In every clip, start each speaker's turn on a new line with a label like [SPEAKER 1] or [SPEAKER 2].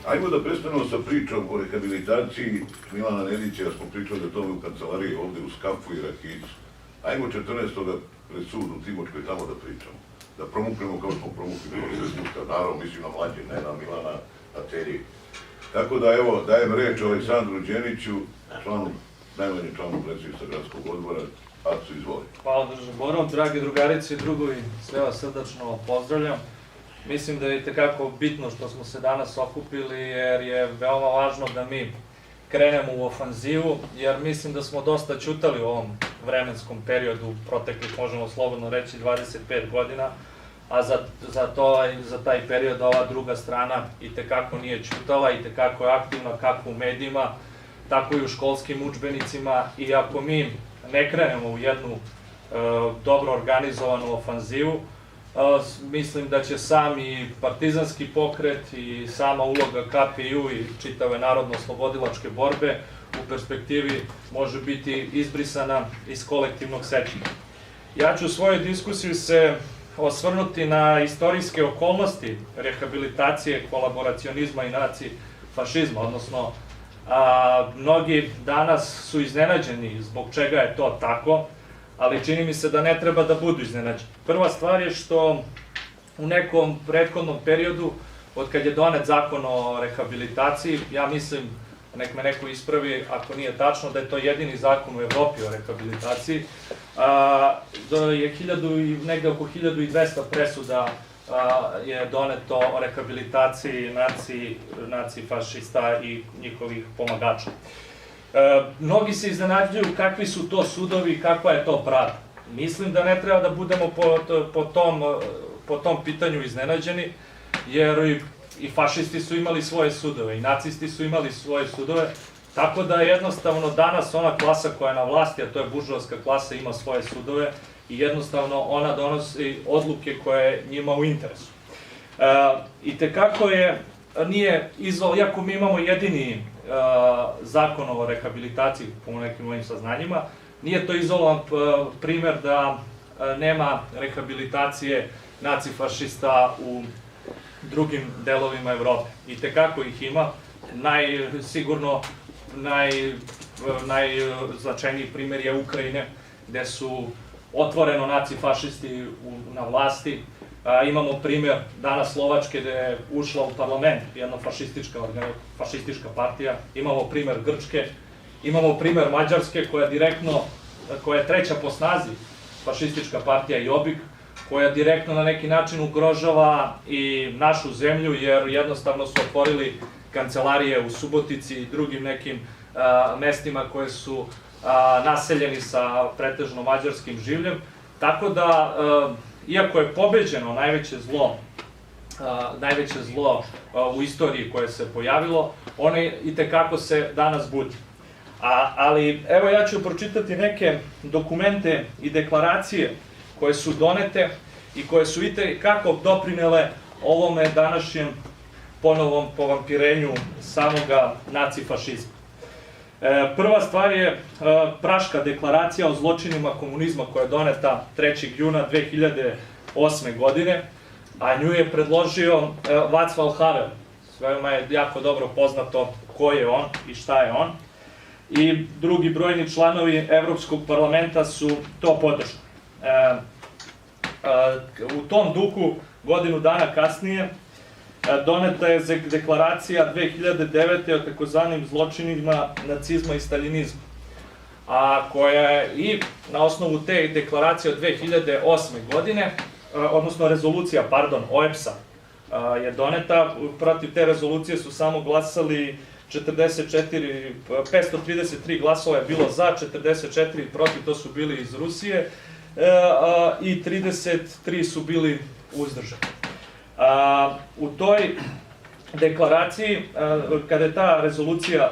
[SPEAKER 1] Ajmo da prestanemo sa pričom o rehabilitaciji Milana Nedića, smo pričali o tome u kancelariji ovde u Skafu i Rakicu. Ajmo 14. pred sud u Timočkoj tamo da pričamo. Da promuknemo kao smo promukli proces Vuka, naravno mislim na mlađe, ne na Milana, na Terije. Tako da evo, dajem reč Aleksandru Đeniću, najmanje članu predsjedništva gradskog odbora. Aco, izvoli.
[SPEAKER 2] Hvala državnom Borom, dragi drugarice i drugovi, sve vas srdačno pozdravljam. Mislim da je itekako bitno što smo se danas okupili jer je veoma važno da mi krenemo u ofanzivu, jer mislim da smo dosta ćutali u ovom vremenskom periodu, proteklih možemo slobodno reći 25 godina, a za taj period ova druga strana itekako nije ćutala, itekako je aktivna kako u medijima, tako i u školskim udžbenicima, i ako mi ne krenemo u jednu dobro organizovanu ofanzivu, mislim da će sam i partizanski pokret i sama uloga KPI-u i čitave narodno-oslobodilačke borbe u perspektivi može biti izbrisana iz kolektivnog sećanja. Ja ću u svojoj diskusiji se osvrnuti na istorijske okolnosti rehabilitacije, kolaboracionizma i nacifašizma, odnosno mnogi danas su iznenađeni zbog čega je to tako, ali čini mi se da ne treba da budu iznenađeni. Prva stvar je što u nekom prethodnom periodu, od kad je donet zakon o rehabilitaciji, ja mislim, nek me neko ispravi ako nije tačno, da je to jedini zakon u Evropi o rehabilitaciji, je negde oko 1200 presuda je doneto o rehabilitaciji nacifašista i njihovih pomagača. Mnogi se iznenađuju kakvi su to sudovi i kakva je to pravda. Mislim da ne treba da budemo po tom pitanju iznenađeni, jer i fašisti su imali svoje sudove, i nacisti su imali svoje sudove, tako da jednostavno danas ona klasa koja je na vlasti, a to je buržoaska klasa, ima svoje sudove i jednostavno ona donosi odluke koje je njima u interesu. I tekako nije iako mi imamo jedini zakon o rehabilitaciji po nekim mojim saznanjima, nije to izolovan primer da nema rehabilitacije nacifašista u drugim delovima Evrope. I tekako ih ima. Sigurno najznačajniji primer je Ukrajine, gde su otvoreno nacifašisti na vlasti. Imamo primer danas Slovačke gde je ušla u parlament jedna fašistička partija, imamo primer Grčke, imamo primer Mađarske koja je treća po snazi fašistička partija Jobbik, koja direktno na neki način ugrožava i našu zemlju jer jednostavno su otvorili kancelarije u Subotici i drugim nekim mestima koje su naseljeni sa pretežno mađarskim življem, tako da iako je pobeđeno najveće zlo u istoriji koje se pojavilo, ono itekako se danas budi. Ali evo ja ću pročitati neke dokumente i deklaracije koje su donete i koje su itekako doprinele ovome današnjem ponovom povampirenju samoga nacifašizma. Prva stvar je Praška deklaracija o zločinima komunizma koja je doneta 3. juna 2008. godine, a nju je predložio Václav Havel. Svema je jako dobro poznato ko je on i šta je on. I drugi brojni članovi Evropskog parlamenta su to podržali. U tom duhu, godinu dana kasnije, doneta je deklaracija 2009. o takozvanim zločinima nacizma i staljinizma, a koja je i na osnovu te deklaracije od 2008. godine, odnosno rezolucija, OEBS-a je doneta. Protiv te rezolucije su samo glasali 533 glasova je bilo za, 44 protiv, to su bili iz Rusije, i 33 su bili uzdržani. U toj deklaraciji, kada je ta rezolucija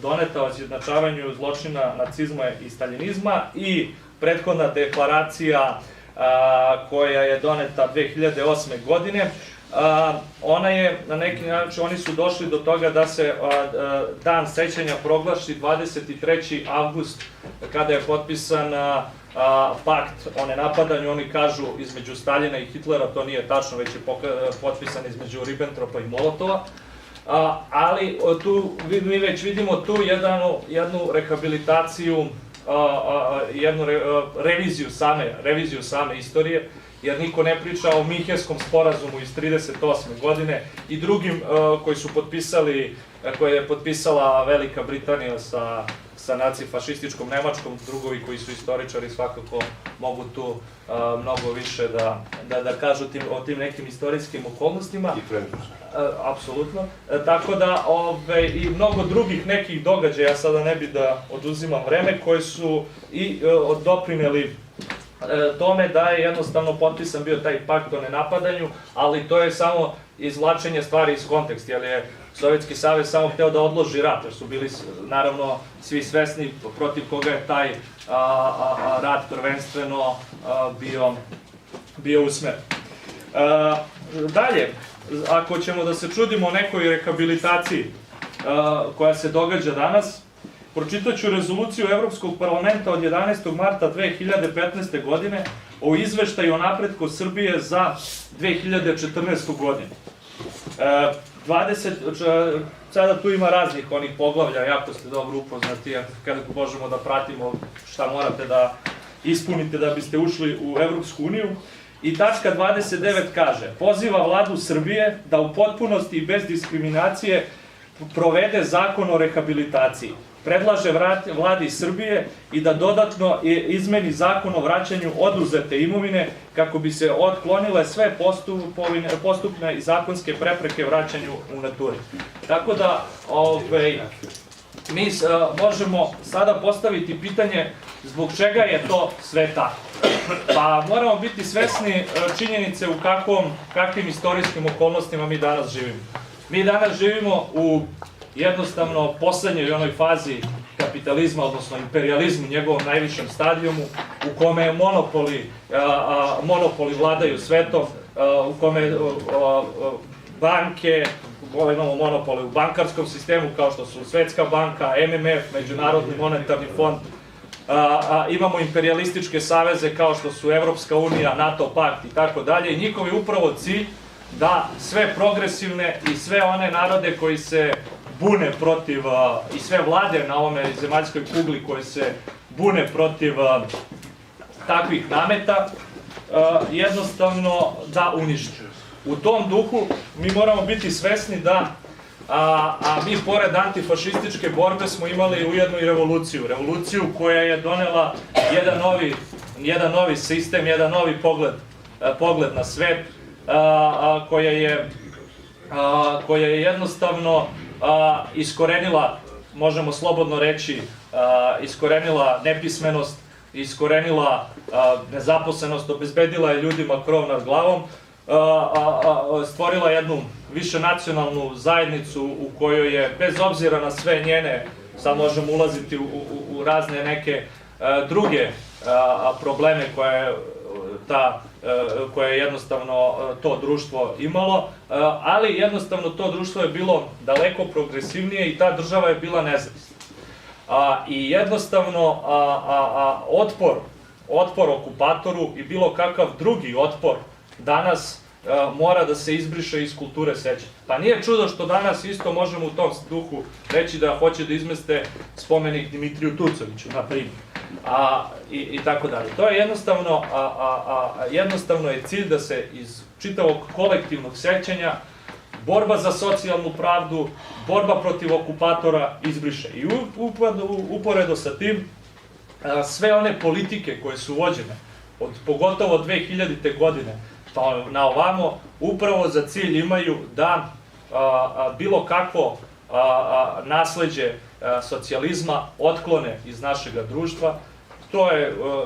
[SPEAKER 2] doneta o izjednačavanju zločina nacizma i staljinizma i prethodna deklaracija koja je doneta 2008. godine, ona je na neki način, oni su došli do toga da se dan sećanja proglasi 23. avgust, kada je potpisan pakt o nenapadanju. Oni kažu između Staljina i Hitlera, to nije tačno, već je potpisan između Ribbentropa i Molotova. ali mi već vidimo tu jednu rehabilitaciju, jednu reviziju same istorije, jer niko ne priča o Minhenskom sporazumu iz 1938. godine i drugim koje je potpisala Velika Britanija sa nacifašističkom Nemačkom. Drugovi koji su istoričari svakako mogu tu mnogo više da kažu o tim nekim istorijskim okolnostima.
[SPEAKER 3] I Francuska.
[SPEAKER 2] Apsolutno. Tako da i mnogo drugih nekih događaja, sada ne bi da oduzimam vreme, koji su i doprineli tome da je jednostavno potpisan bio taj pakt o nenapadanju, ali to je samo izvlačenje stvari iz konteksta, jer je Sovjetski savez samo hteo da odloži rat, jer su bili naravno svi svesni protiv koga je taj rat prvenstveno bio usmeren. Dalje, ako ćemo da se čudimo nekoj rehabilitaciji koja se događa danas, pročitat ću rezoluciju Evropskog parlamenta od 11. marta 2015. godine o izveštaju o napretku Srbije za 2014. godinu. Sada tu ima raznih onih poglavlja, jako ste dobro upoznati, kada možemo da pratimo šta morate da ispunite da biste ušli u Evropsku uniju. I tačka 29 kaže: poziva vladu Srbije da u potpunosti i bez diskriminacije provede zakon o rehabilitaciji. Predlaže vladi Srbije i da dodatno izmeni zakon o vraćanju oduzete imovine kako bi se otklonile sve postupne i zakonske prepreke vraćanju u naturi. Tako da mi možemo sada postaviti pitanje zbog čega je to sve tako. Pa moramo biti svesni činjenice u kakvim istorijskim okolnostima mi danas živimo. Mi danas živimo u jednostavno poslednjoj onoj fazi kapitalizma, odnosno imperializmu, njegovom najvišem stadijumu, u kome monopoli vladaju svetom, u kome banke, imamo monopole u bankarskom sistemu kao što su Svetska banka, MMF, Međunarodni monetarni fond, imamo imperialističke saveze kao što su Evropska unija, NATO pakt i tako dalje, i njihov je upravo cilj da sve progresivne i sve one narode koji se bune protiv, i sve vlade na ovome zemaljskoj kugli koje se bune protiv takvih nameta, jednostavno da unište. U tom duhu mi moramo biti svesni da mi pored antifašističke borbe smo imali ujedno i revoluciju koja je donela jedan novi sistem, jedan novi pogled na svet, koja je jednostavno iskorenila, možemo slobodno reći, iskorenila nepismenost, iskorenila nezaposlenost, obezbedila je ljudima krov nad glavom, stvorila jednu višenacionalnu zajednicu u kojoj je, bez obzira na sve njene, sad možemo ulaziti u razne neke druge probleme koje je jednostavno to društvo imalo, ali jednostavno to društvo je bilo daleko progresivnije i ta država je bila nezavisna. I jednostavno otpor okupatoru i bilo kakav drugi otpor danas mora da se izbriše iz kulture sećanja. Pa nije čudo što danas isto možemo u tom duhu reći da hoće da izmeste spomenik Dimitriju Tucoviću, na primjer. I tako dalje. To je jednostavno je cilj da se iz čitavog kolektivnog sećanja borba za socijalnu pravdu, borba protiv okupatora izbriše. I uporedo sa tim, sve one politike koje su vođene, pogotovo 2000. godine, pa na ovamo, upravo za cilj imaju da bilo kakvo nasleđe socijalizma otklone iz našeg društva.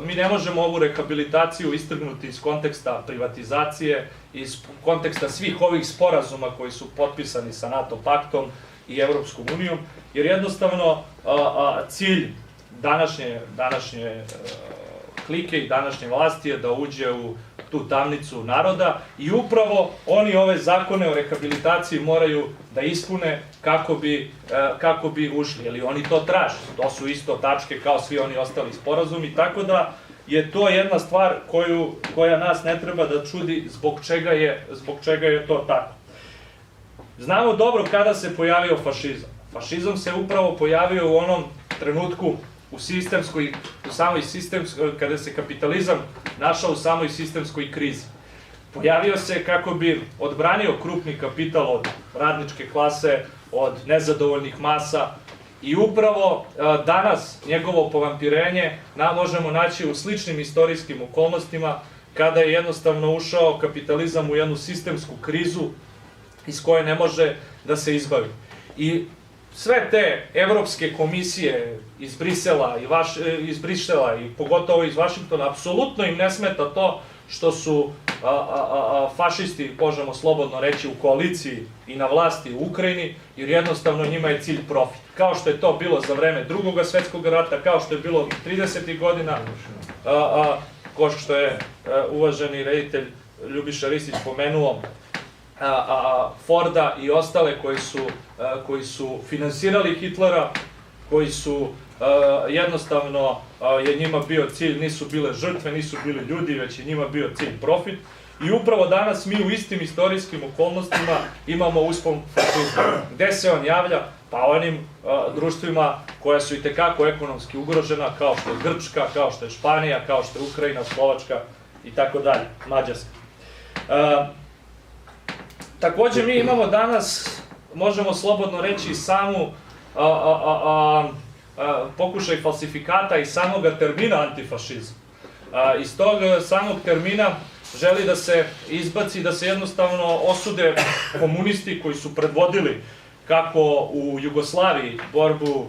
[SPEAKER 2] Mi ne možemo ovu rehabilitaciju istrgnuti iz konteksta privatizacije, iz konteksta svih ovih sporazuma koji su potpisani sa NATO paktom i Evropskom unijom, jer jednostavno cilj današnje klike i današnje vlasti je da uđe u tu tamnicu naroda i upravo oni ove zakone o rehabilitaciji moraju da ispune kako bi ušli, jer oni to traže. To su isto tačke kao svi oni ostali sporazumi, tako da je to jedna stvar koja nas ne treba da čudi zbog čega je to tako. Znamo dobro kada se pojavio fašizam. Fašizam se upravo pojavio u onom trenutku kada se kapitalizam našao u samoj sistemskoj krizi. Pojavio se kako bi odbranio krupni kapital od radničke klase, od nezadovoljnih masa i upravo danas njegovo povampirenje možemo naći u sličnim istorijskim okolnostima kada je jednostavno ušao kapitalizam u jednu sistemsku krizu iz koje ne može da se izbavi. I sve te evropske komisije iz Brisela i pogotovo iz Vašingtona, apsolutno im ne smeta to što su fašisti, možemo slobodno reći, u koaliciji i na vlasti u Ukrajini, jer jednostavno njima je cilj profit. Kao što je to bilo za vreme Drugog svetskog rata, kao što je bilo 30. godina, ko što je uvaženi reditelj Ljubiša Ristić pomenuo, Forda i ostale koji su finansirali Hitlera, koji su jednostavno, je njima bio cilj, nisu bile žrtve, nisu bili ljudi, već je njima bio cilj profit. I upravo danas mi u istim istorijskim okolnostima imamo uspon fašizma. Gde se on javlja? Pa onim društvima koja su itekako ekonomski ugrožena, kao što je Grčka, kao što je Španija, kao što je Ukrajina, Slovačka i tako dalje, Mađarska. Takođe mi imamo danas, možemo slobodno reći, samu pokušaj falsifikata i samoga termina antifašizam. Iz tog samog termina želi da se izbaci, da se jednostavno osude komunisti koji su predvodili kako u Jugoslaviji borbu,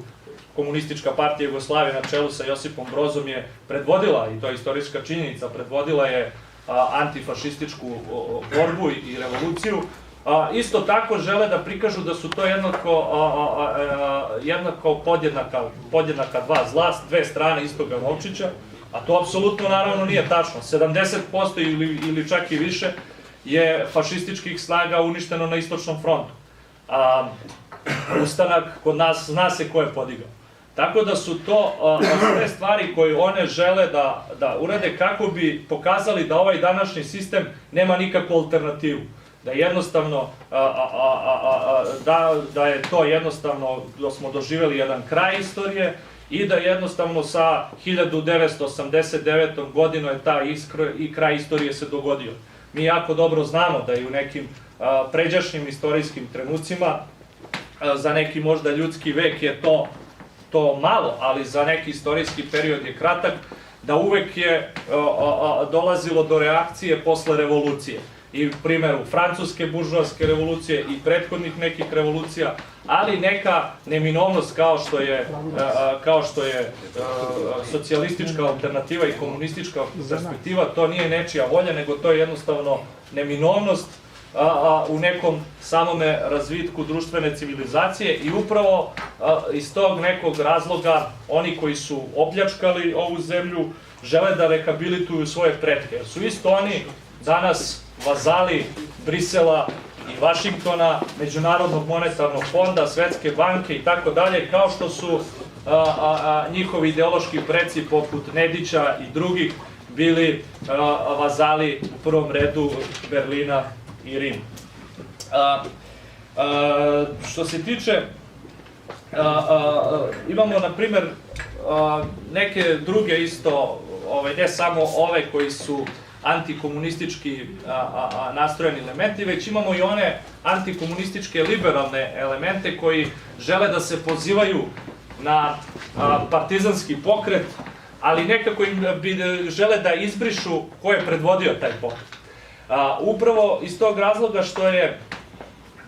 [SPEAKER 2] Komunistička partija Jugoslavije na čelu sa Josipom Brozom je predvodila, i to je istorijska činjenica, predvodila je antifašističku borbu i revoluciju. Isto tako žele da prikažu da su to jednako podjednaka dva zla, dve strane istoga novčića, a to apsolutno naravno nije tačno. 70% ili čak i više je fašističkih snaga uništeno na istočnom frontu. Ustanak kod nas zna se ko je podigao. Tako da su to sve stvari koje one žele da urade kako bi pokazali da ovaj današnji sistem nema nikakvu alternativu. Da jednostavno, da je to jednostavno, da smo doživjeli jedan kraj istorije i da jednostavno sa 1989. godinom je taj kraj istorije se dogodio. Mi jako dobro znamo da i u nekim pređašnjim istorijskim trenucima, za neki možda ljudski vek je to malo, ali za neki istorijski period je kratak, da uvek je dolazilo do reakcije posle revolucije. I u primjeru francuske buržoaske revolucije i prethodnih nekih revolucija, ali neka neminovnost kao što je socijalistička alternativa i komunistička perspektiva, to nije nečija volja, nego to je jednostavno neminovnost u nekom samome razvitku društvene civilizacije i upravo iz tog nekog razloga oni koji su opljačkali ovu zemlju žele da rehabilituju svoje pretke, jer su isto oni danas vazali Brisela i Vašingtona, Međunarodnog monetarnog fonda, Svetske banke i tako dalje, kao što su njihovi ideološki preci poput Nedića i drugih bili vazali u prvom redu Berlina i Rim. Što se tiče, imamo na primer neke druge isto, ne samo ove koji su antikomunistički nastrojeni elementi, već imamo i one antikomunističke liberalne elemente koji žele da se pozivaju na partizanski pokret, ali nekako im žele da izbrišu ko je predvodio taj pokret. Upravo iz tog razloga što je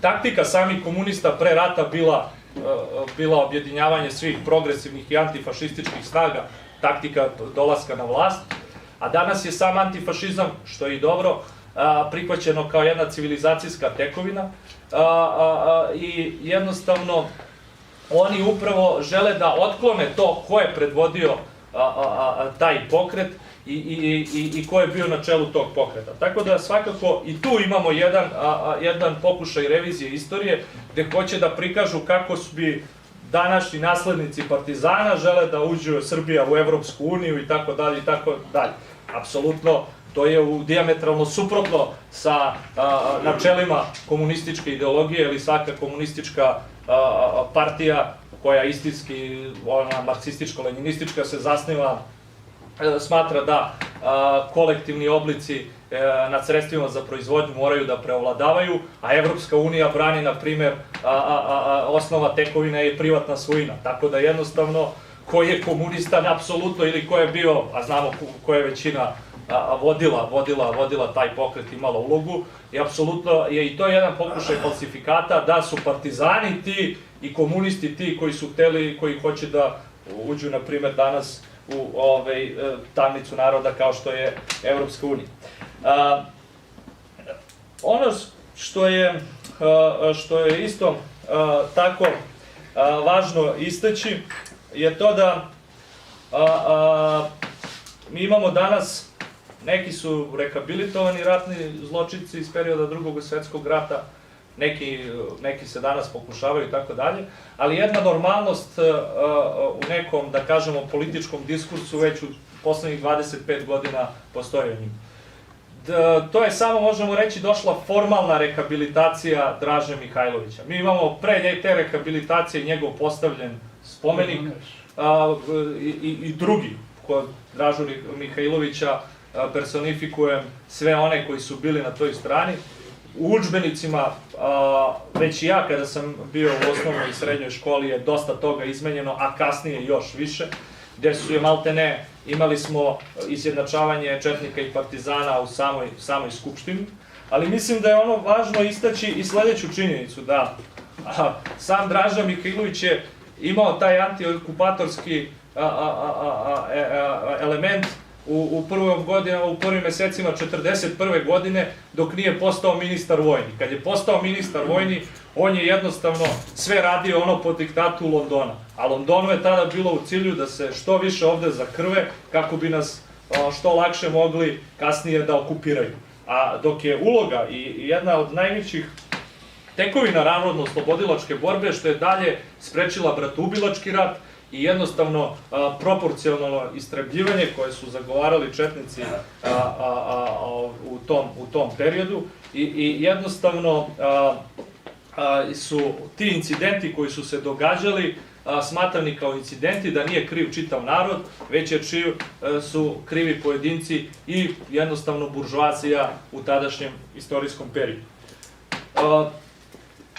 [SPEAKER 2] taktika samih komunista pre rata bila objedinjavanje svih progresivnih i antifašističkih snaga, taktika dolaska na vlast, a danas je sam antifašizam, što je i dobro, prihvaćeno kao jedna civilizacijska tekovina i jednostavno oni upravo žele da otklone to ko je predvodio taj pokret i ko je bio na čelu tog pokreta. Tako da svakako i tu imamo jedan pokušaj revizije istorije gde hoće da prikažu kako bi današnji naslednici partizana žele da uđe Srbija u Evropsku uniju i tako dalje i tako dalje. Apsolutno To je dijametralno suprotno sa načelima komunističke ideologije, ili svaka komunistička partija koja istinski, ona marksističko-leninistička, se zasniva, smatra da kolektivni oblici nad sredstvima za proizvodnju moraju da preovladavaju, a Evropska unija brani, na primer, osnova tekovine je privatna svojina. Tako da jednostavno, ko je komunistan, apsolutno, ili ko je bio, a znamo ko je većina vodila taj pokret, imala ulogu, i apsolutno je i to jedan pokušaj falsifikata da su partizani ti i komunisti ti koji su hteli, koji hoće da uđu, na primer, danas u tamnicu naroda kao što je Evropska unija. Ono što je isto tako važno istaći je to da mi imamo danas, neki su rehabilitovani ratni zločinci iz perioda Drugog svjetskog rata, neki se danas pokušavaju i tako dalje, ali jedna normalnost u nekom, da kažemo, političkom diskursu već u poslednjih 25 godina postoji o njim. To je samo, možemo reći, došla formalna rehabilitacija Draže Mihajlovića. Mi imamo pre te rehabilitacije njegov postavljen spomenik i drugi, kod Dražu Mihajlovića personifikujem sve one koji su bili na toj strani. U udžbenicima, već i ja kada sam bio u osnovnoj i srednjoj školi, je dosta toga izmenjeno, a kasnije još više, gde su je maltene, imali smo izjednačavanje četnika i partizana u samoj skupštini, ali mislim da je ono važno istaći i sledeću činjenicu, da sam Draža Mihajlović je imao taj antiokupatorski element u prvim mesecima 1941. godine, dok nije postao ministar vojni. Kad je postao ministar vojni, on je jednostavno sve radio ono po diktatu Londona. A Londonu je tada bilo u cilju da se što više ovde zakrve, kako bi nas što lakše mogli kasnije da okupiraju. A dok je uloga i jedna od najvećih tekovina narodno-oslobodilačke borbe, što je dalje sprečila bratoubilački rat i jednostavno proporcionalno istrebljivanje koje su zagovarali četnici u tom periodu, i jednostavno su ti incidenti koji su se događali smatrani kao incidenti, da nije kriv čitav narod, već su krivi pojedinci i jednostavno buržoazija u tadašnjem istorijskom periodu.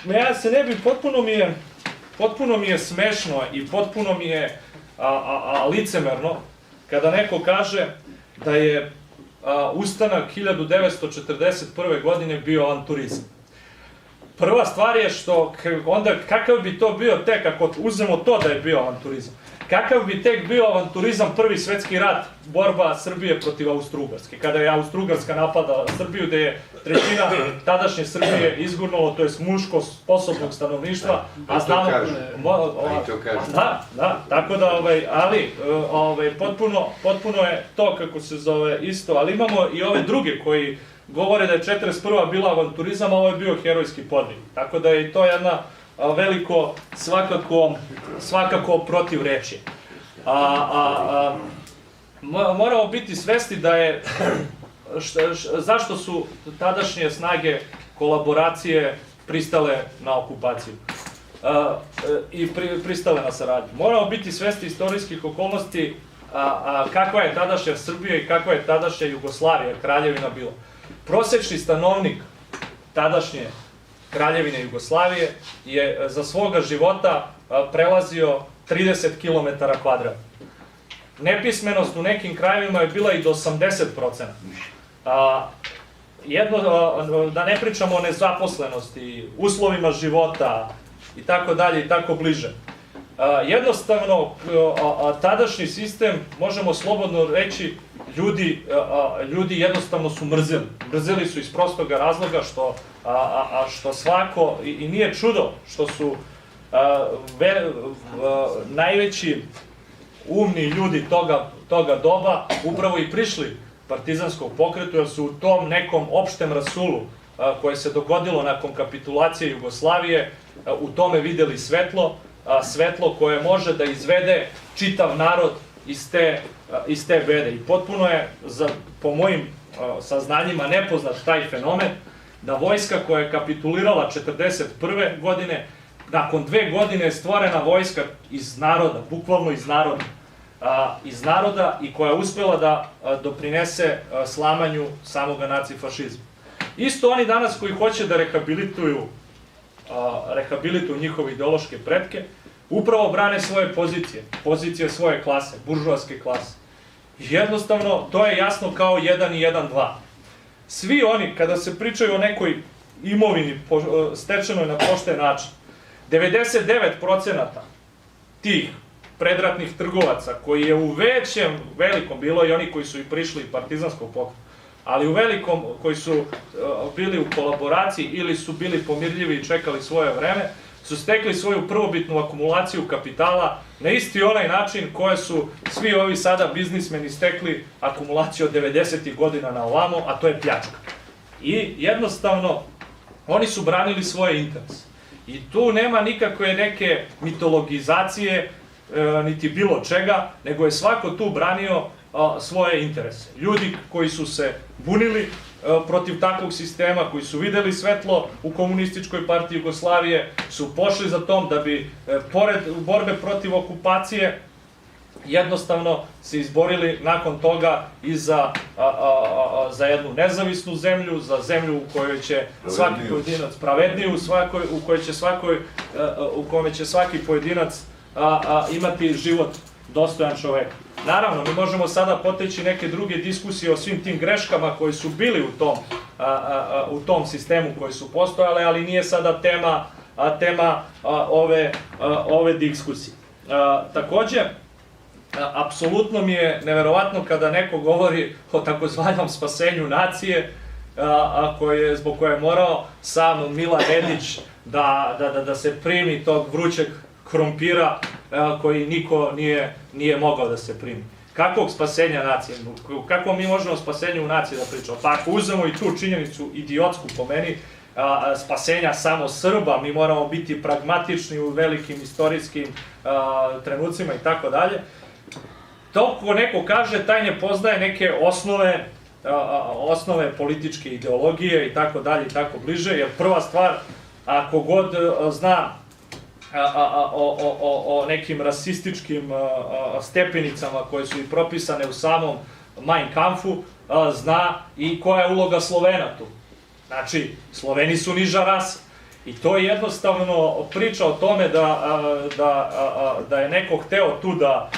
[SPEAKER 2] Ja se ne bi, potpuno mi je smešno i potpuno mi je licemerno kada neko kaže da je ustanak 1941. godine bio avanturizam. Prva stvar je što, onda kakav bi to bio tek, ako uzmemo to da je bio avanturizam, kakav bi tek bio avanturizam Prvi svetski rat, borba Srbije protiv Austro-Ugarske, kada je Austro-Ugarska napadala Srbiju, gde je trećina tadašnje Srbije izgurnulo, to je muško sposobnog stanovništva, a znamo... Da, tako da, ali potpuno je to, kako se zove, isto, ali imamo i ove druge koji govore da je 1941. bila avanturizam, a ovo je bio herojski podvig. Tako da je i to jedna veliko, svakako protivrečje. Moramo biti svesni da je, zašto su tadašnje snage kolaboracije pristale na okupaciju i pristale na saradnju. Moramo biti svesni istorijskih okolnosti, kakva je tadašnja Srbija i kakva je tadašnja Jugoslavija, kraljevina bila. Prosečni stanovnik tadašnje Kraljevine Jugoslavije je za svoga života prelazio 30 km kvadratnih. Nepismenost u nekim krajevima je bila i do 80%. Da ne pričamo o nezaposlenosti, uslovima života i tako dalje i tako bliže. Jednostavno, tadašnji sistem, možemo slobodno reći, ljudi jednostavno su mrzeli. Mrzeli su iz prostoga razloga što svako, i nije čudo što su najveći umni ljudi toga doba upravo i prišli partizanskom pokretu, jer su u tom nekom opštem rasulu koje se dogodilo nakon kapitulacije Jugoslavije u tome videli svetlo koje može da izvede čitav narod iz te iz te bede. I potpuno je, po mojim saznanjima, nepoznat taj fenomen da vojska koja je kapitulirala 1941. godine, nakon 2 godine je stvorena vojska iz naroda, bukvalno iz naroda i koja je uspela da doprinese slamanju samoga nacifašizma. Isto oni danas koji hoće da rehabilituju njihove ideološke pretke, upravo brane svoje pozicije svoje klase, buržoaske klase. Jednostavno, to je jasno kao 1 i 1, 2. Svi oni, kada se pričaju o nekoj imovini stečenoj na pošten način, 99% tih predratnih trgovaca, koji je u velikom, bilo i oni koji su i prišli partizanskog pokreta, ali u velikom, koji su bili u kolaboraciji ili su bili pomirljivi i čekali svoje vreme, su stekli svoju prvobitnu akumulaciju kapitala na isti onaj način koje su svi ovi sada biznismeni stekli akumulaciju od 90. godina na ovamo, a to je pljačka. I jednostavno, oni su branili svoje interese. I tu nema nikakve neke mitologizacije, niti bilo čega, nego je svako tu branio svoje interese. Ljudi koji su se bunili protiv takvog sistema, koji su videli svetlo u komunističkoj partiji Jugoslavije, su pošli za tom da bi, pored borbe protiv okupacije, jednostavno se izborili nakon toga i za jednu nezavisnu zemlju, za zemlju u kojoj će svaki pojedinac pravedniju, u kome će svaki pojedinac imati život dostojan čoveka. Naravno, mi možemo sada poteći neke druge diskusije o svim tim greškama koji su bili u tom sistemu koji su postojale, ali nije sada tema ove diskusije. Takođe, apsolutno mi je neverovatno kada neko govori o takozvanom spasenju nacije, zbog koje je morao sam Milan Nedić da se primi tog vrućeg krompira koji niko nije mogao da se primi. Kakvog spasenja nacije? Kako mi možemo o spasenju nacije da pričamo? Pa ako uzmemo i tu činjenicu idiotsku po meni, spasenja samo Srba, mi moramo biti pragmatični u velikim istorijskim trenucima i tako dalje. To ko neko kaže, taj ne poznaje neke osnove političke ideologije i tako dalje i tako bliže, jer prva stvar, ako god zna o nekim rasističkim stepenicama koje su i propisane u samom Mein Kampfu, zna i koja je uloga Slovena tu. Znači, Sloveni su niža rasa. I to je jednostavno priča o tome da je neko hteo tu da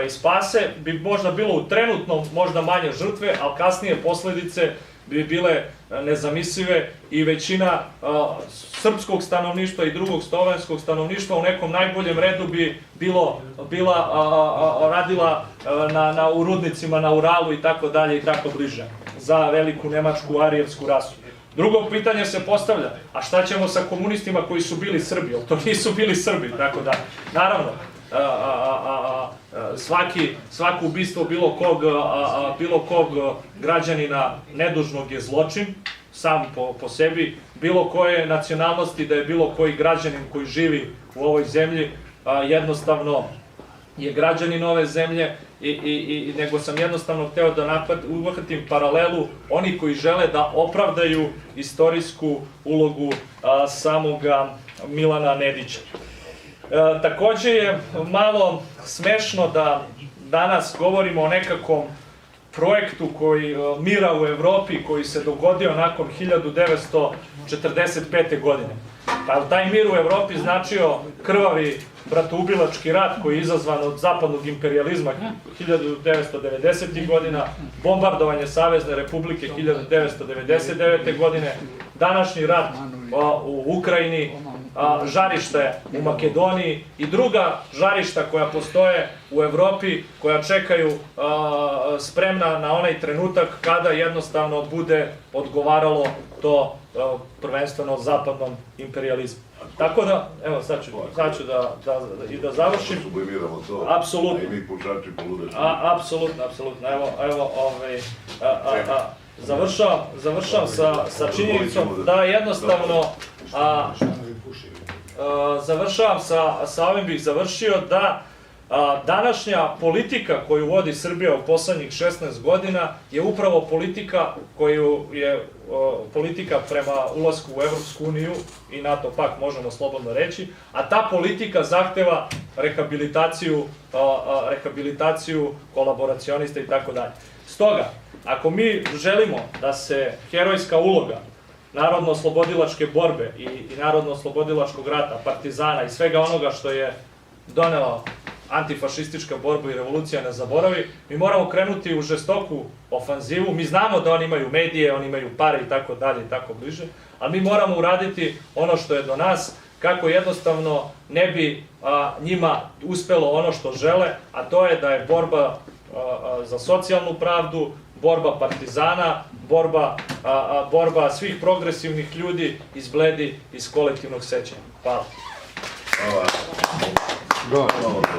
[SPEAKER 2] spase, bi možda bilo u trenutnom možda manje žrtve, ali kasnije posledice bi bile nezamislive i većina srpskog stanovništva i drugog slovenskog stanovništva u nekom najboljem redu bi radila u rudnicima na Uralu i tako dalje i tako bliže, za veliku nemačku arijevsku rasu. Drugo pitanje se postavlja, a šta ćemo sa komunistima koji su bili Srbi, jer to nisu bili Srbi, tako da, naravno, svako ubistvo bilo kog građanina nedužnog je zločin, sam po sebi, bilo koje nacionalnosti, da je bilo koji građanin koji živi u ovoj zemlji, jednostavno je građanin ove zemlje, nego sam jednostavno hteo da uhvatim paralelu oni koji žele da opravdaju istorijsku ulogu samoga Milana Nedića. Takođe je malo smešno da danas govorimo o nekakvom projektu mira u Evropi koji se dogodio nakon 1945. godine. Pa taj mir u Evropi značio krvavi bratoubilački rat koji je izazvan od zapadnog imperializma 1990. godina, bombardovanje Savezne Republike 1999. godine, današnji rat u Ukrajini, žarište u Makedoniji i druga žarišta koja postoje u Evropi, koja čekaju spremna na onaj trenutak kada jednostavno bude odgovaralo to prvenstveno zapadnom imperializmu. Tako da, evo sad ću da završim.
[SPEAKER 1] Sublimiramo to,
[SPEAKER 2] apsolutno.
[SPEAKER 1] a i mi pušači poludeći.
[SPEAKER 2] Apsolutno. Evo, završavam sa činjenicom da jednostavno, završavam sa ovim bih završio da Današnja politika koju vodi Srbija u poslednjih 16 godina je upravo politika koju je politika prema ulasku u Evropsku uniju i NATO pakt, možemo slobodno reći, a ta politika zahteva rehabilitaciju kolaboracionista i tako dalje. Stoga, ako mi želimo da se herojska uloga narodno-oslobodilačke borbe i narodno-oslobodilačkog rata, partizana i svega onoga što je donela antifašistička borba i revolucija ne zaboravi, mi moramo krenuti u žestoku ofanzivu. Mi znamo da oni imaju medije, oni imaju pare i tako dalje i tako bliže, ali mi moramo uraditi ono što je do nas, kako jednostavno ne bi njima uspelo ono što žele, a to je da je borba za socijalnu pravdu, borba partizana, borba svih progresivnih ljudi izbledi iz kolektivnog sećanja. Hvala.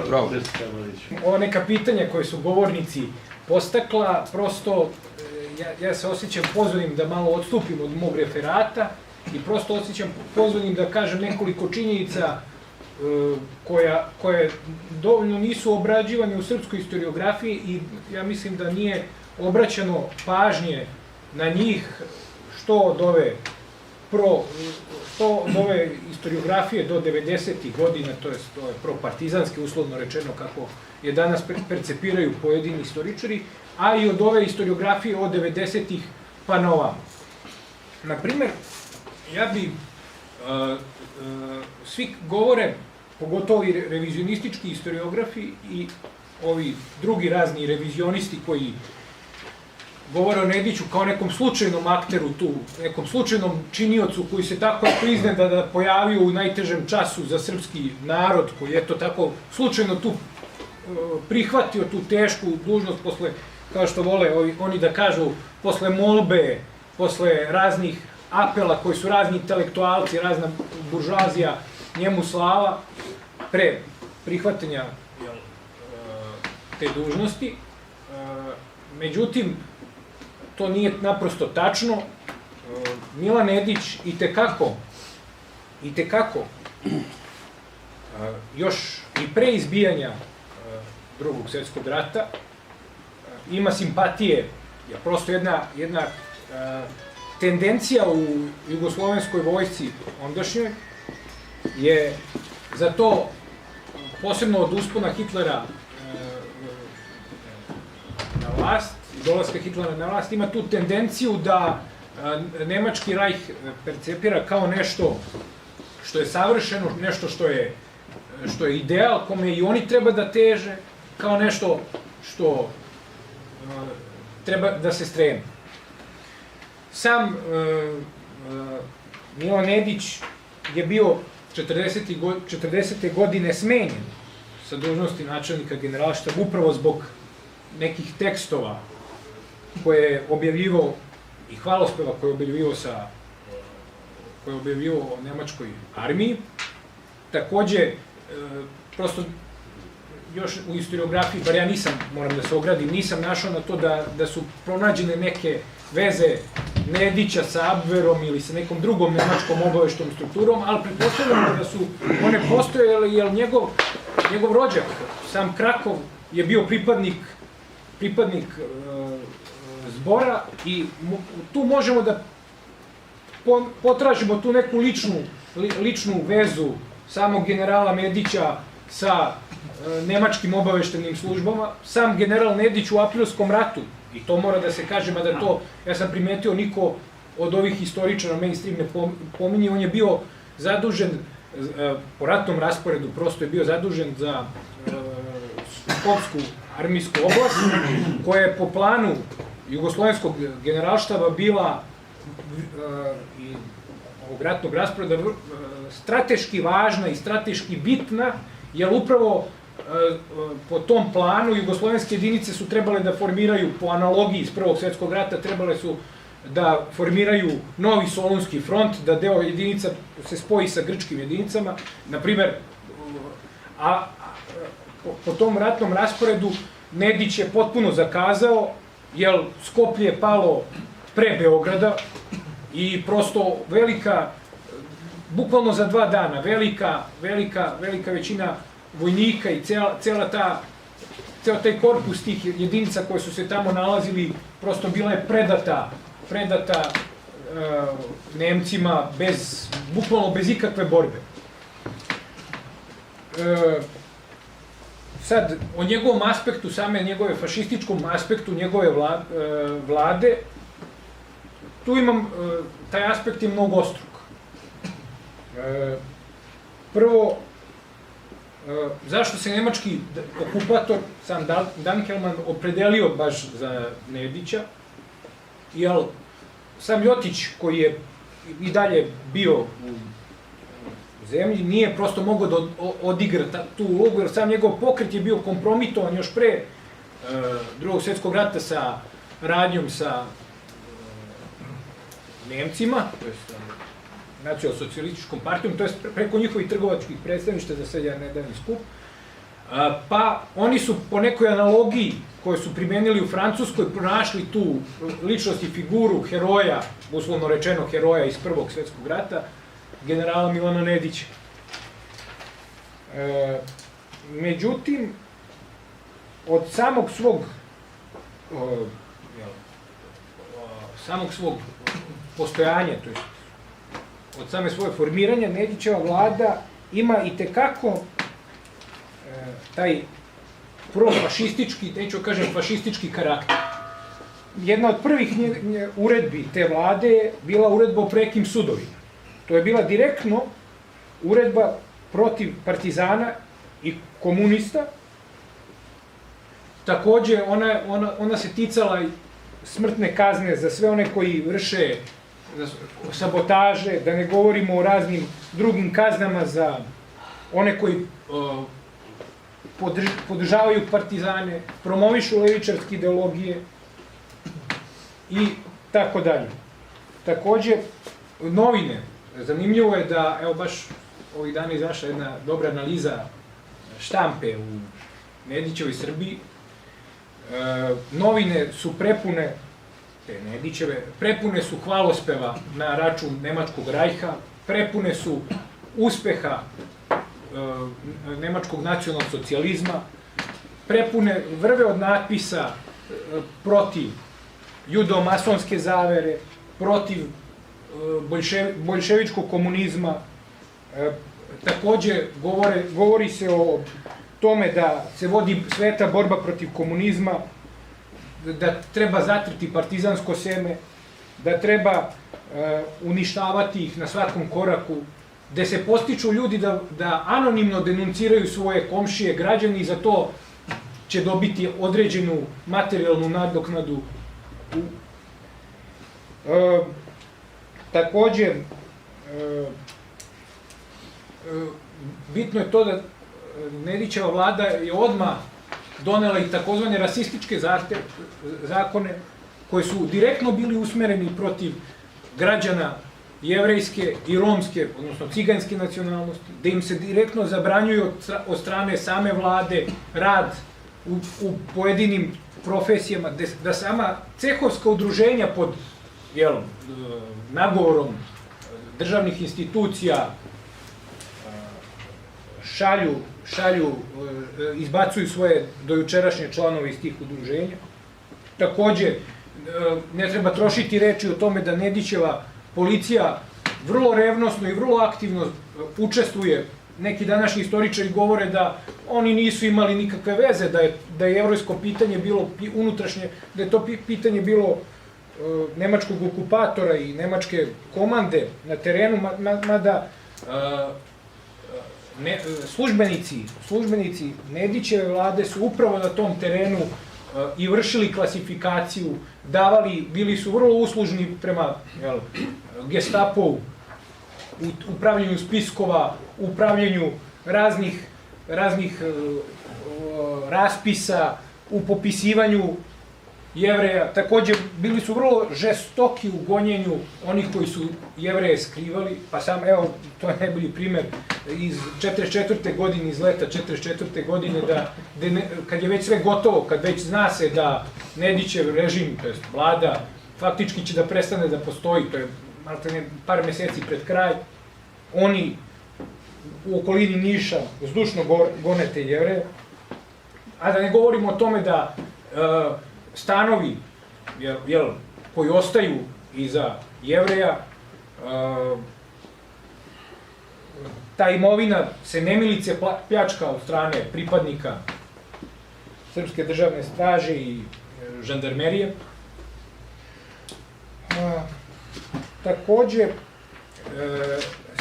[SPEAKER 3] Bravo.
[SPEAKER 4] Ova neka pitanja koje su govornici postakla, prosto ja se osjećam pozvanim da malo odstupim od mog referata i prosto osjećam pozvanim da kažem nekoliko činjenica koje dovoljno nisu obrađivane u srpskoj historiografiji i ja mislim da nije obraćano pažnje na njih što od ove historiografije do 90. godina, to je propartizanske, uslovno rečeno, kako je danas percepiraju pojedini istoričari, a i od ove historiografije od 90. pa na ovamo. Naprimer, ja bi, svi govore, pogotovo i revizionistički historiografi i ovi drugi razni revizionisti koji govore o Nediću kao nekom slučajnom akteru tu, nekom slučajnom činiocu koji se tako iznenada da pojavio u najtežem času za srpski narod, koji je to tako slučajno tu prihvatio tu tešku dužnost posle, kao što vole oni da kažu, posle molbe, posle raznih apela koji su razni intelektualci, razna buržoazija njemu slava, pre prihvatanja te dužnosti. Međutim, to nije naprosto tačno. Milan Nedić i tekako, još i pre izbijanja Drugog svjetskog rata, ima simpatije, prosto jedna tendencija u jugoslovenskoj vojsci ondašnjoj je za to, posebno od uspona Hitlera na vlast, dolaska Hitlera na vlast, ima tu tendenciju da nemački rajh percepira kao nešto što je savršeno, nešto što je ideal, kome i oni treba da teže, kao nešto što treba da se stremi. Sam Milan Nedić je bio 40. godine smenjen sa dužnosti načelnika Generalštaba upravo zbog nekih tekstova koje je objavljivao i hvalospeva koje je objavljivao o nemačkoj armiji. Takođe, prosto još u historiografiji, bar ja nisam, moram da se ogradim, nisam našao na to da su pronađene neke veze Nedića sa Abverom ili sa nekom drugom nemačkom obaveštom strukturom, ali pretpostavljamo da su one postojale, jer njegov rođak, sam Krakov, je bio pripadnik zbora i tu možemo da potražimo tu neku ličnu vezu samog generala Nedića sa nemačkim obaveštenim službama. Sam general Nedić u Aprilskom ratu, i to mora da se kaže, mada to, ja sam primetio, niko od ovih historičara mainstream ne pominje, on je bio zadužen po ratnom rasporedu, prosto je bio zadužen za Skopsku armijsku oblast, koja je po planu Jugoslovenskog generalštaba bila i ovog ratnog rasporeda strateški važna i strateški bitna, jer upravo po tom planu jugoslovenske jedinice su trebale da formiraju, po analogiji iz Prvog svjetskog rata, trebale su da formiraju novi Solunski front, da deo jedinica se spoji sa grčkim jedinicama. Naprimer, po tom ratnom rasporedu Nedić je potpuno zakazao, jer Skoplje je palo pre Beograda i prosto bukvalno za 2 dana, velika većina vojnika i ceo taj korpus tih jedinica koje su se tamo nalazili, prosto bila je predata Nemcima bukvalno bez ikakve borbe. Sad, o njegovom aspektu, njegove fašističkom aspektu njegove vlade, tu imam, taj aspekt je mnogo ostruk. Prvo, zašto se nemački okupator, sam Dankelman, opredelio baš za Nedića, jer sam Ljotić, koji je i dalje bio u zemlji, nije prosto mogao da odigra tu ulogu, jer sam njegov pokret je bio kompromitovan još pre Drugog svjetskog rata sa radnjom sa Nemcima, to je nacionalsocijalističkom partijom, to je preko njihovih trgovačkih predstavništa za sad nedavni skup, pa oni su po nekoj analogiji koju su primenili u Francuskoj pronašli tu ličnost i figuru heroja, uslovno rečeno heroja iz Prvog svjetskog rata, generala Milana Nedića. Međutim, od samog svog postojanja, to je od same svoje formiranja, Nedićeva vlada ima i tekako taj profašistički, neću kažem fašistički karakter. Jedna od prvih uredbi te vlade je bila uredba o prekim sudovima. To je bila direktno uredba protiv partizana i komunista. Takođe, ona se ticala smrtne kazne za sve one koji vrše sabotaže, da ne govorimo o raznim drugim kaznama za one koji podržavaju partizane, promovišu levičarske ideologije i tako dalje. Takođe, novine, zanimljivo je da, evo baš ovih dana izašla jedna dobra analiza štampe u Nedićevoj Srbiji, novine su prepune, te Nedićeve, prepune su hvalospeva na račun Nemačkog rajha, prepune su uspeha nemačkog nacionalnog socijalizma, prepune vrve od natpisa protiv judo-masonske zavere, protiv boljševičkog komunizma. Takođe, govori se o tome da se vodi sveta borba protiv komunizma, da treba zatrti partizansko seme, da treba uništavati ih na svakom koraku, gde se postiču ljudi da anonimno denunciraju svoje komšije, građani, i za to će dobiti određenu materijalnu nadoknadu. Takođe, bitno je to da Nedićeva vlada je odmah donela i takozvane rasističke zakone koji su direktno bili usmereni protiv građana jevrejske i romske, odnosno ciganske nacionalnosti, da im se direktno zabranjuju od strane same vlade rad u pojedinim profesijama, da sama cehovska udruženja pod nagovorom državnih institucija izbacuju svoje dojučerašnje članove iz tih udruženja. Takođe, ne treba trošiti reči o tome da Nedićeva policija vrlo revnosno i vrlo aktivno učestvuje. Neki današnji istoričari govore da oni nisu imali nikakve veze, da je jevrejsko pitanje bilo unutrašnje, da je to pitanje bilo nemačkog okupatora i nemačke komande na terenu, mada službenici Nedićeve vlade su upravo na tom terenu i vršili klasifikaciju, bili su vrlo uslužni prema Gestapovu u pravljenju spiskova, u pravljenju raznih raspisa, u popisivanju Jevreja. Takođe, bili su vrlo žestoki u gonjenju onih koji su Jevreje skrivali, pa sam, evo, to je najbolji primer iz 44. godine, iz leta 44. godine, kad je već sve gotovo, kad već zna se da Nedićev režim, to je vlada, faktički će da prestane da postoji, to je par meseci pred kraj, oni u okolini Niša zdušno gone te Jevreje, a da ne govorimo o tome da stanovi koji ostaju iza Jevreja, ta imovina se nemilice pljačka od strane pripadnika Srpske državne straže i žandarmerije. Takođe,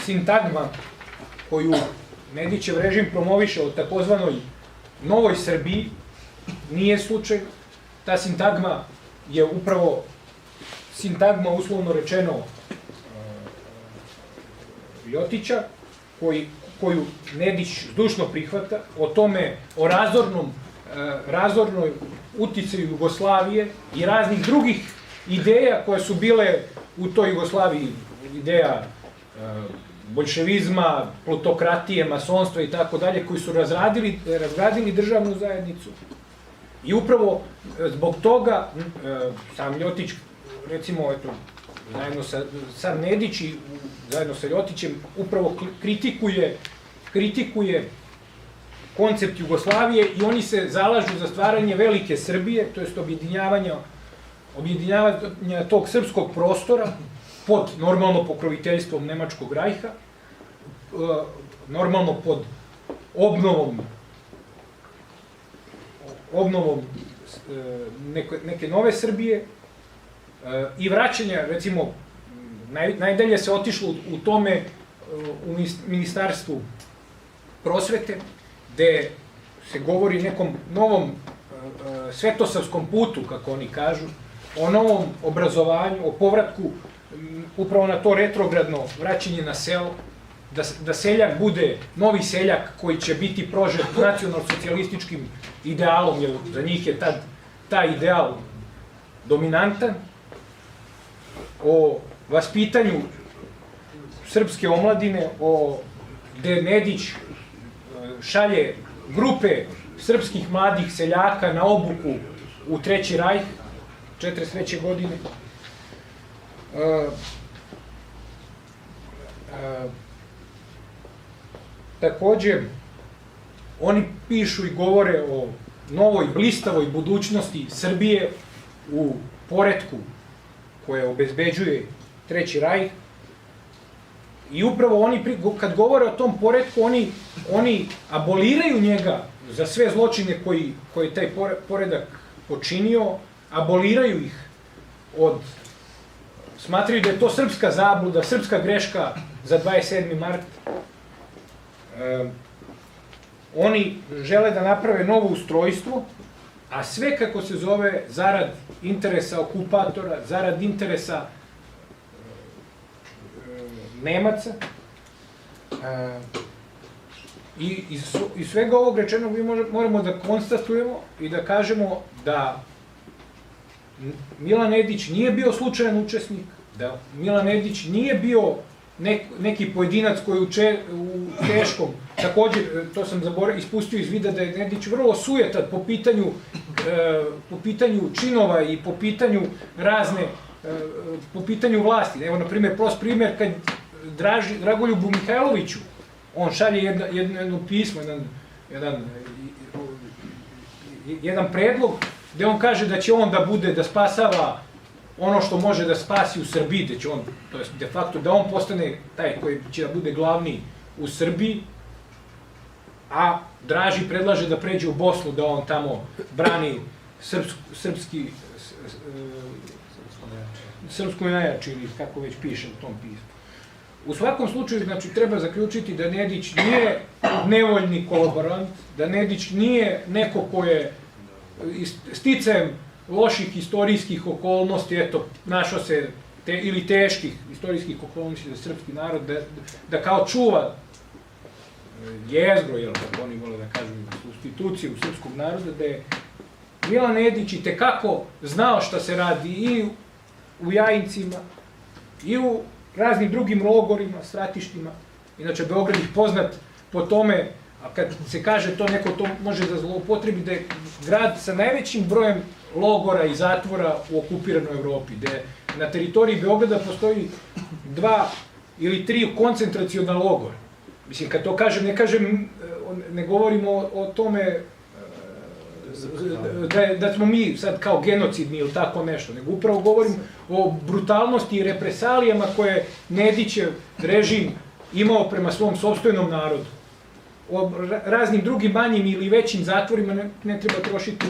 [SPEAKER 4] sintagma koju Nedićev režim promoviše o takozvanoj Novoj Srbiji nije slučaj. Ta sintagma je upravo sintagma, uslovno rečeno, Ljotića, koju Nedić zdušno prihvata, o tome, o razornoj uticaju Jugoslavije i raznih drugih ideja koje su bile u toj Jugoslaviji, ideja bolševizma, plutokratije, masonstva i tako dalje, koji su razgradili državnu zajednicu. I upravo zbog toga sam Ljotić, recimo, zajedno sa Nedić i zajedno sa Ljotićem, upravo kritikuje koncept Jugoslavije i oni se zalažu za stvaranje velike Srbije, to jest objedinjavanja tog srpskog prostora pod normalno pokroviteljstvom Nemačkog rajha, normalno pod obnovom neke nove Srbije i vraćanja, recimo, najdalje se otišlo u tome u Ministarstvu prosvete, gde se govori nekom novom svetosavskom putu, kako oni kažu, o novom obrazovanju, o povratku upravo na to retrogradno vraćanje na selo, da seljak bude novi seljak koji će biti prožet nacionalsocijalističkim idealom, jer za njih je taj ideal dominantan, o vaspitanju srpske omladine, gde Nedić šalje grupe srpskih mladih seljaka na obuku u Treći rajh, 1943. godine. Takođe, oni pišu i govore o novoj blistavoj budućnosti Srbije u poretku koje obezbeđuje Treći rajh. I upravo oni, kad govore o tom poretku, oni aboliraju njega za sve zločine koji taj poredak počinio, aboliraju ih smatraju da je to srpska zabluda, srpska greška za 27. mart. Oni žele da naprave novo ustrojstvo, a sve, kako se zove, zarad interesa okupatora, zarad interesa Nemaca. I iz svega ovog rečenog mi moramo da konstatujemo i da kažemo da Milan Nedić nije bio slučajan učesnik, da Milan Nedić nije bio neki pojedinac koji u teškom, takođe, to sam ispustio iz vida da je Nedić vrlo sujetat po pitanju činova i po pitanju vlasti. Evo, na primjer, prost primjer, kad Dragoljubu Mihajloviću, on šalje jedno pismo, jedan predlog, gde on kaže da će on da spasava ono što može da spasi u Srbiji, da će on, to je de facto, da on postane taj koji će da bude glavni u Srbiji, a Draži predlaže da pređe u Bosnu, da on tamo brani srpsku najjaču, ili kako već piše u tom pismu. U svakom slučaju, znači, treba zaključiti da Nedić nije nevoljni kolaborant, da Nedić nije neko ko je sticajem loših istorijskih okolnosti, eto, našao se, ili teških istorijskih okolnosti za srpski narod, da kao čuva jezgro, kako oni vole da kažu, instituciju srpskog naroda, da je Milan Nedić i tekako znao šta se radi i u Jajincima, i u raznim drugim logorima, stratištima. Inače, Beograd je poznat po tome, a kad se kaže to, neko to može da zloupotrebi, da je grad sa najvećim brojem logora i zatvora u okupiranoj Evropi, gde na teritoriji Beograda postoji 2 ili 3 koncentraciona logora. Mislim, kad to kažem, ne govorimo o tome da smo mi sad kao genocidni ili tako nešto, nego upravo govorim o brutalnosti i represalijama koje Nedićev režim imao prema svom sopstvenom narodu. O raznim drugim manjim ili većim zatvorima ne treba trošiti.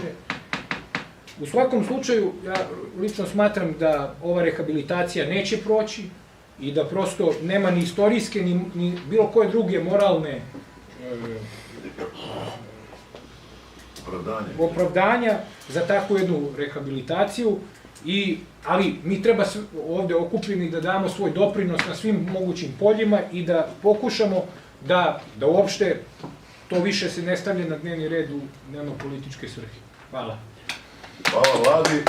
[SPEAKER 4] U svakom slučaju, ja lično smatram da ova rehabilitacija neće proći i da prosto nema ni istorijske, ni bilo koje druge moralne opravdanja za takvu jednu rehabilitaciju, ali mi treba ovde okupljeni da damo svoj doprinos na svim mogućim poljima i da pokušamo da uopšte to više se ne stavlja na dnevni red u dnevno-političke svrhe. Hvala.
[SPEAKER 1] Hvala Vladi.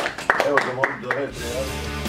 [SPEAKER 1] Evo da mogu da reći.